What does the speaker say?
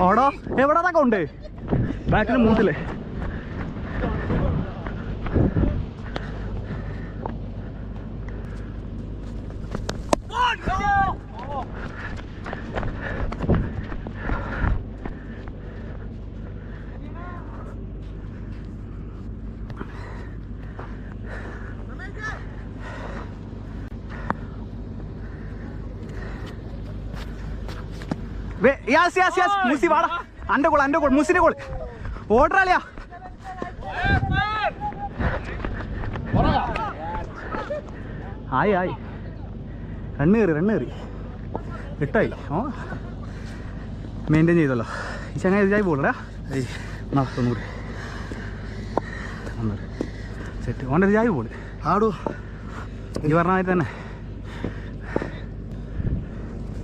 ഓടോ എവിടെന്നൊക്കെ ഉണ്ട് ബാക്കിന് മൂട്ടില്. മുസി വാടാ അന്റെ ഗോൾ മുസിന്റെ ഗോൾ ഓടറാളിയാ. ആയി റണ്ണ് കയറി 8 ആയി. മെയിൻറ്റെയിൻ ചെയ്തല്ലോ ഈ ചങ്ങായി ഇതായി പോളടാ. ഒന്നുകൂടി സെറ്റ് ഓൻ്റെ ഇതായി പോള് ആടൂ ഈ പറഞ്ഞ മാതിരി തന്നെ.